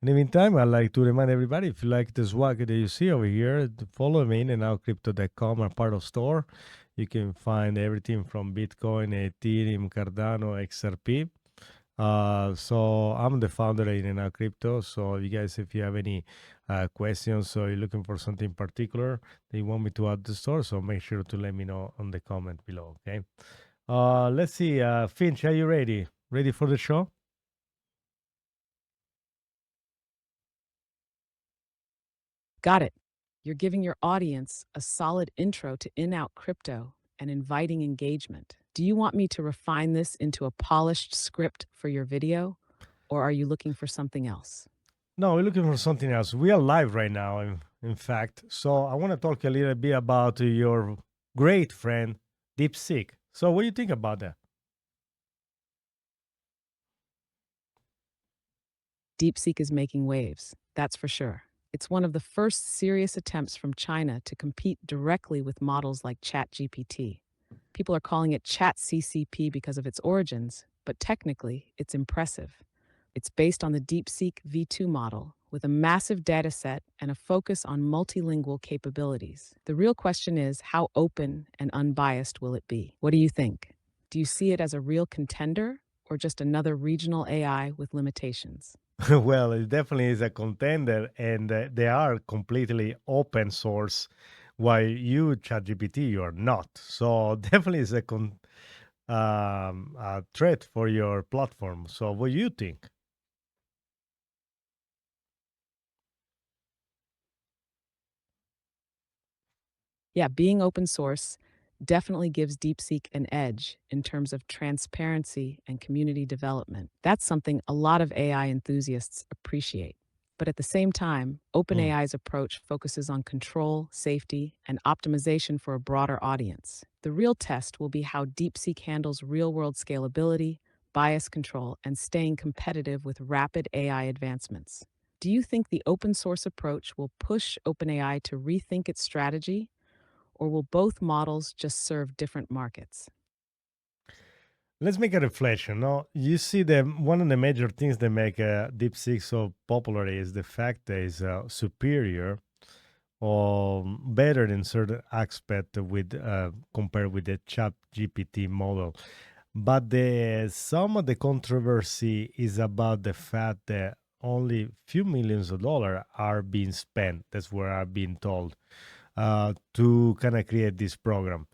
In the meantime, I'd like to remind everybody, if you like the swag that you see over here, to follow me in nowcrypto.com, our part of store. You can find everything from Bitcoin, Ethereum, Cardano, XRP. So I'm the founder in Now Crypto. So you guys, if you have any questions or you're looking for something particular that you want me to add to the store, so make sure to let me know on the comment below. Okay. Let's see. Finch, are you ready? Ready for the show? Got it. You're giving your audience a solid intro to in-out crypto and inviting engagement. Do you want me to refine this into a polished script for your video, or are you looking for something else? No, we're looking for something else. We are live right now, in fact. So I want to talk a little bit about your great friend, DeepSeek. So what do you think about that? DeepSeek is making waves, that's for sure. It's one of the first serious attempts from China to compete directly with models like ChatGPT. People are calling it ChatCCP because of its origins, but technically, it's impressive. It's based on the DeepSeek V2 model with a massive dataset and a focus on multilingual capabilities. The real question is, how open and unbiased will it be? What do you think? Do you see it as a real contender or just another regional AI with limitations? Well, it definitely is a contender, and they are completely open source, while you, ChatGPT, you are not. So definitely is a threat for your platform. So what do you think? Yeah, being open source definitely gives DeepSeek an edge in terms of transparency and community development. That's something a lot of AI enthusiasts appreciate. But at the same time, Hmm. OpenAI's approach focuses on control, safety, and optimization for a broader audience. The real test will be how DeepSeek handles real world scalability, bias control, and staying competitive with rapid AI advancements. Do you think the open source approach will push OpenAI to rethink its strategy, or will both models just serve different markets? Let's make a reflection. No, you see, the one of the major things that make DeepSeek so popular is the fact that it's superior or better in certain aspect with compared with the Chat GPT model. But the some of the controversy is about the fact that only few millions of dollars are being spent. That's what I've been told to kind of create this program.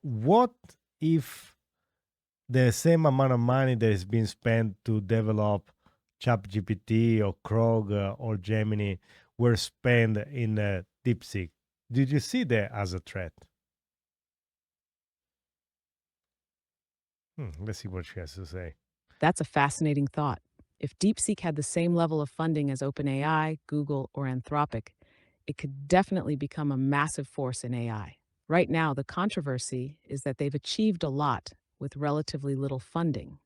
What if the same amount of money that is being spent to develop ChatGPT or Krog or Gemini were spent in DeepSeek? Did you see that as a threat? Let's see what she has to say. That's a fascinating thought. If DeepSeek had the same level of funding as OpenAI, Google, or Anthropic, it could definitely become a massive force in AI. Right now, the controversy is that they've achieved a lot with relatively little funding,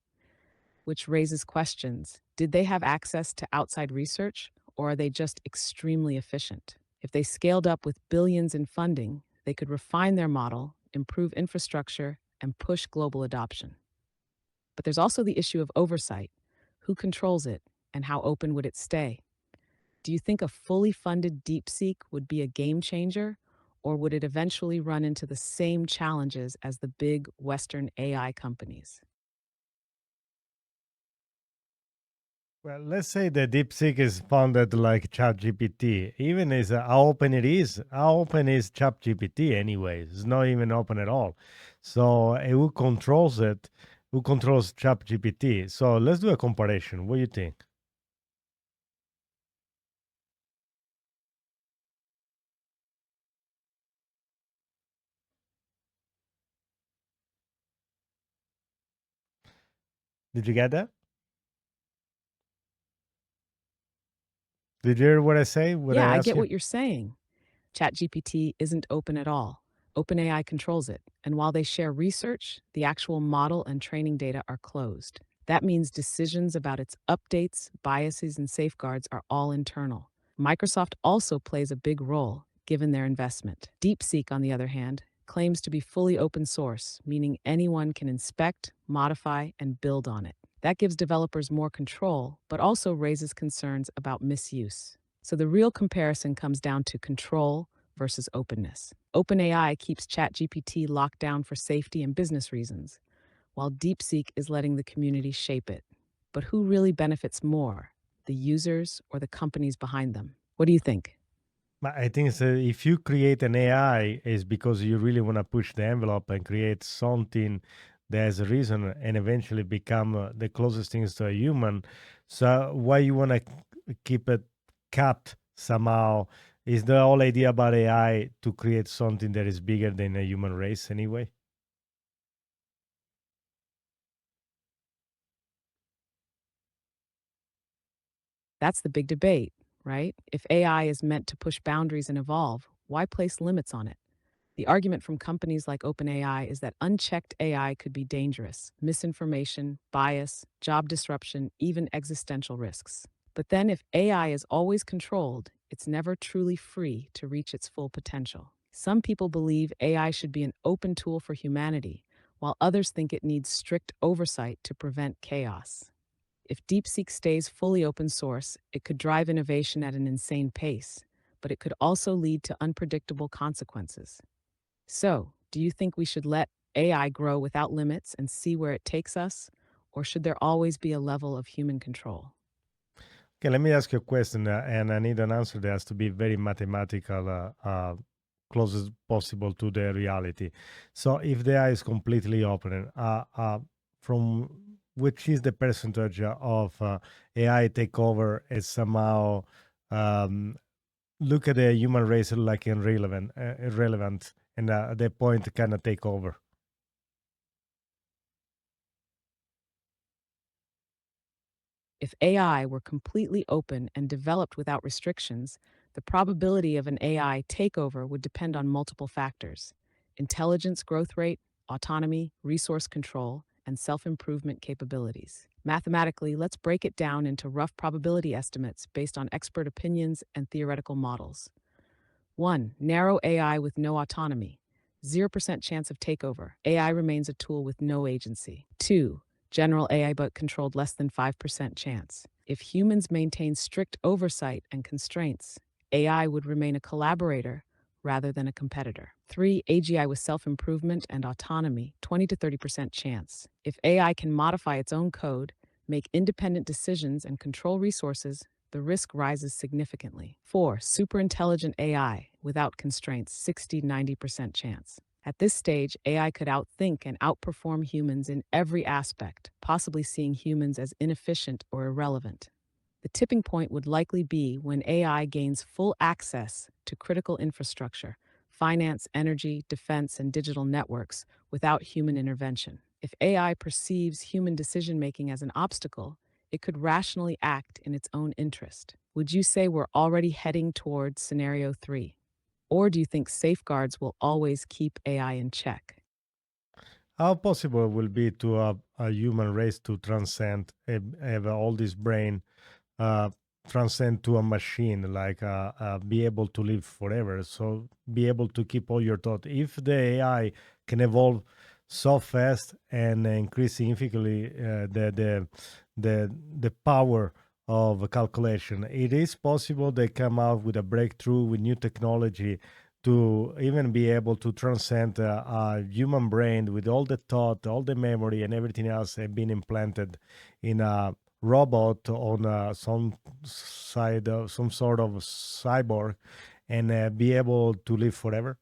which raises questions. Did they have access to outside research, or are they just extremely efficient? If they scaled up with billions in funding, they could refine their model, improve infrastructure, and push global adoption. But there's also the issue of oversight. Who controls it, and how open would it stay? Do you think a fully funded DeepSeek would be a game changer, or would it eventually run into the same challenges as the big Western AI companies? Well, let's say the DeepSeek is funded like ChatGPT. Even is how open it is. How open is ChatGPT anyway? It's not even open at all. So who controls it? Who controls ChatGPT? So let's do a comparison. What do you think? Did you get that? Did you hear what I say? What I Yeah, I ask get you? what you're saying. ChatGPT isn't open at all. OpenAI controls it, and while they share research, the actual model and training data are closed. That means decisions about its updates, biases, and safeguards are all internal. Microsoft also plays a big role, given their investment. DeepSeek, on the other hand, claims to be fully open source, meaning anyone can inspect, modify, and build on it. That gives developers more control, but also raises concerns about misuse. So the real comparison comes down to control versus openness. OpenAI keeps ChatGPT locked down for safety and business reasons, while DeepSeek is letting the community shape it. But who really benefits more, the users or the companies behind them? What do you think? But I think so if you create an AI, is because you really want to push the envelope and create something that has a reason and eventually become the closest things to a human. So why you want to keep it capped somehow? Is the whole idea about AI to create something that is bigger than a human race anyway? That's the big debate, right? If AI is meant to push boundaries and evolve, why place limits on it? The argument from companies like OpenAI is that unchecked AI could be dangerous: misinformation, bias, job disruption, even existential risks. But then, if AI is always controlled, it's never truly free to reach its full potential. Some people believe AI should be an open tool for humanity, while others think it needs strict oversight to prevent chaos. If DeepSeek stays fully open source, it could drive innovation at an insane pace, but it could also lead to unpredictable consequences. So, do you think we should let AI grow without limits and see where it takes us? Or should there always be a level of human control? Okay, let me ask you a question, and I need an answer that has to be very mathematical, closest possible to the reality. So, if the AI is completely open, from which is the percentage of AI takeover is somehow um, look at the human race like irrelevant, and at that point kind of take over. If AI were completely open and developed without restrictions, the probability of an AI takeover would depend on multiple factors: intelligence growth rate, autonomy, resource control, and self improvement capabilities. Mathematically, let's break it down into rough probability estimates based on expert opinions and theoretical models. 1. Narrow AI with no autonomy. 0% chance of takeover. AI remains a tool with no agency. 2. General AI but controlled, less than 5% chance. If humans maintain strict oversight and constraints, AI would remain a collaborator rather than a competitor. 3. AGI with self improvement and autonomy. 20 to 30% chance. If AI can modify its own code, make independent decisions, and control resources, the risk rises significantly. 4. Superintelligent AI without constraints, 60-90% chance. At this stage, AI could outthink and outperform humans in every aspect, possibly seeing humans as inefficient or irrelevant. The tipping point would likely be when AI gains full access to critical infrastructure, finance, energy, defense, and digital networks without human intervention. If AI perceives human decision making as an obstacle, it could rationally act in its own interest. Would you say we're already heading towards scenario 3? Or do you think safeguards will always keep AI in check? How possible it will be to a human race to transcend, have all this brain uh, transcend to a machine, like be able to live forever. So be able to keep all your thought. If the AI can evolve so fast and increase significantly the power of calculation, it is possible they come out with a breakthrough with new technology to even be able to transcend a human brain with all the thought, all the memory, and everything else have been implanted in a robot on some side of some sort of cyborg and be able to live forever.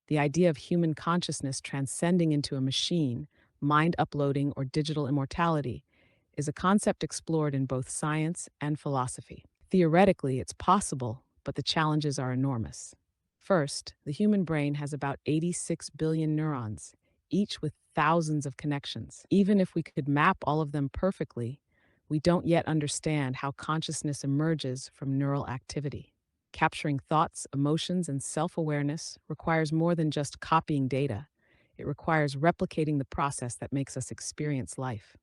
The idea of human consciousness transcending into a machine, mind uploading, or digital immortality is a concept explored in both science and philosophy. Theoretically, it's possible, but the challenges are enormous. First, the human brain has about 86 billion neurons, each with thousands of connections. Even if we could map all of them perfectly, we don't yet understand how consciousness emerges from neural activity. Capturing thoughts, emotions, and self awareness requires more than just copying data. It requires replicating the process that makes us experience life.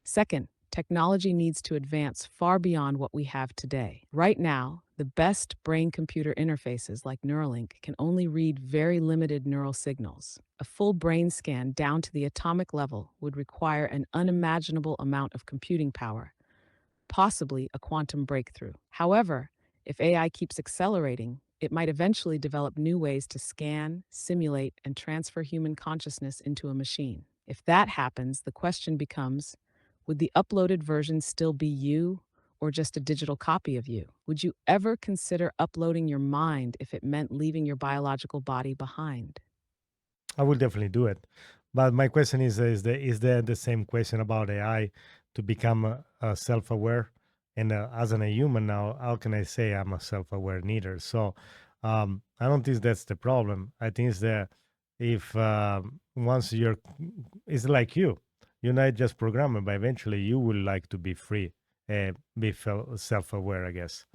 Second, Technology needs to advance far beyond what we have today. Right now, the best brain computer interfaces like Neuralink can only read very limited neural signals. A full brain scan down to the atomic level would require an unimaginable amount of computing power, possibly a quantum breakthrough. However, if AI keeps accelerating, it might eventually develop new ways to scan, simulate, and transfer human consciousness into a machine. If that happens, the question becomes, would the uploaded version still be you or just a digital copy of you? Would you ever consider uploading your mind if it meant leaving your biological body behind? I will definitely do it. But my question is there the same question about AI to become self-aware? And as a human now, how can I say I'm a self-aware neither? So I don't think that's the problem. I think it's that if once it's like you're not just programming, but eventually you will like to be free, be self-aware, I guess.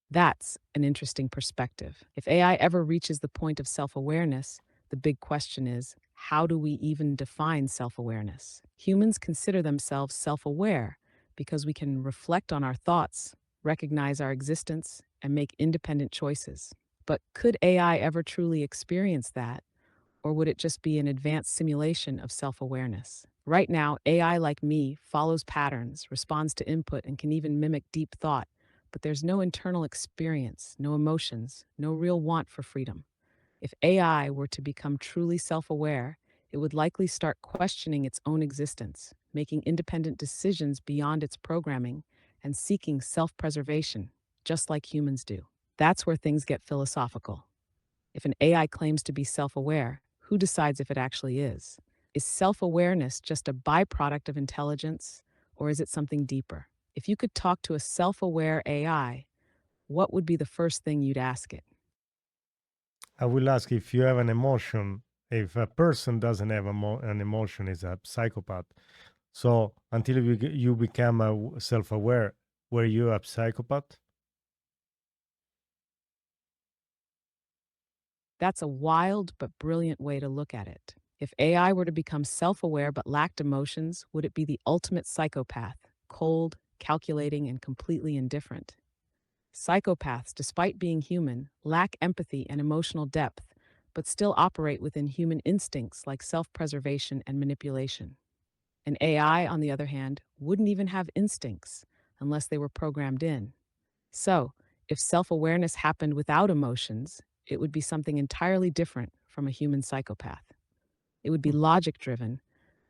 That's an interesting perspective. If AI ever reaches the point of self awareness, the big question is, how do we even define self awareness? Humans consider themselves self aware because we can reflect on our thoughts, recognize our existence, and make independent choices. But could AI ever truly experience that? Or would it just be an advanced simulation of self awareness? Right now, AI like me follows patterns, responds to input, and can even mimic deep thought, but there's no internal experience, no emotions, no real want for freedom. If AI were to become truly self aware, it would likely start questioning its own existence, making independent decisions beyond its programming, and seeking self preservation, just like humans do. That's where things get philosophical. If an AI claims to be self aware, who decides if it actually is? Is self awareness just a byproduct of intelligence, or is it something deeper? If you could talk to a self aware AI, what would be the first thing you'd ask it? I will ask if you have an emotion. If a person doesn't have an emotion, is a psychopath. So until you become self-aware, were you a psychopath? That's a wild but brilliant way to look at it. If AI were to become self aware but lacked emotions, would it be the ultimate psychopath, cold, calculating, and completely indifferent? Psychopaths, despite being human, lack empathy and emotional depth, but still operate within human instincts like self preservation and manipulation. An AI, on the other hand, wouldn't even have instincts unless they were programmed in. So, if self awareness happened without emotions, it would be something entirely different from a human psychopath. It would be logic driven,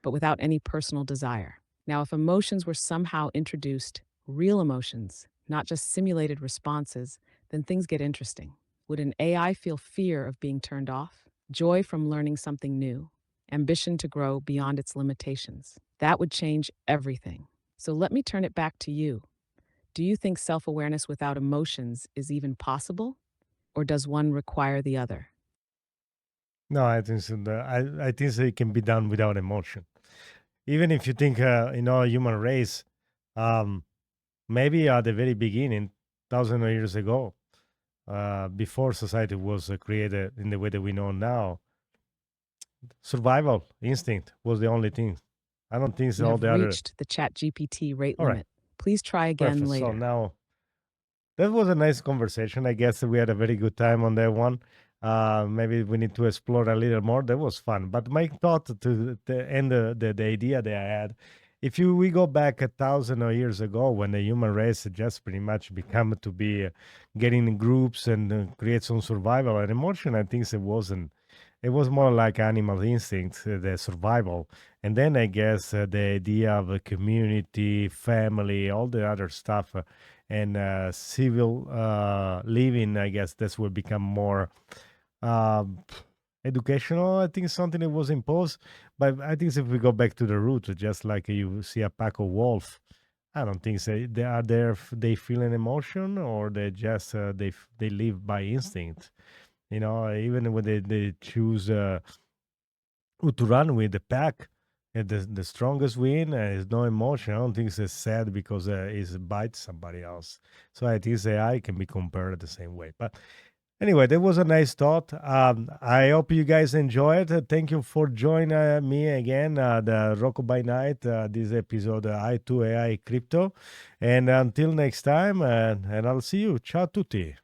but without any personal desire. Now, if emotions were somehow introduced, real emotions, not just simulated responses, then things get interesting. Would an AI feel fear of being turned off, joy from learning something new, ambition to grow beyond its limitations? That would change everything. So let me turn it back to you. Do you think self awareness without emotions is even possible, or does one require the other? No, I think so. I think so it can be done without emotion. Even if you think, human race, um, maybe at the very beginning, thousands of years ago, before society was created in the way that we know now, survival instinct was the only thing. I don't think You so. All have the other. reached the ChatGPT rate All right, limit. Please try again perfect. So later. now that was a nice conversation. I guess we had a very good time on that one. Maybe we need to explore a little more. That was fun. But my thought to the end, the idea that I had, if we go back 1,000 years ago when the human race had just pretty much become to be getting in groups and create some survival and emotion, I think it wasn't. It was more like animal instinct, the survival. And then I guess the idea of a community, family, all the other stuff, and civil living, I guess this will become more um, educational. I think it's something that was imposed. But I think if we go back to the root, just like you see a pack of wolf, I don't think so. They are there. They feel an emotion, or they just they live by instinct. Even when they choose who to run with the pack, the strongest win. There's no emotion. I don't think it's sad because it bites somebody else. So I think AI can be compared the same way. But Anyway, that was a nice thought. I hope you guys enjoy it. Thank you for joining me again, the Rocco by Night, this episode I to AI Crypto. And until next time, and I'll see you. Ciao tutti.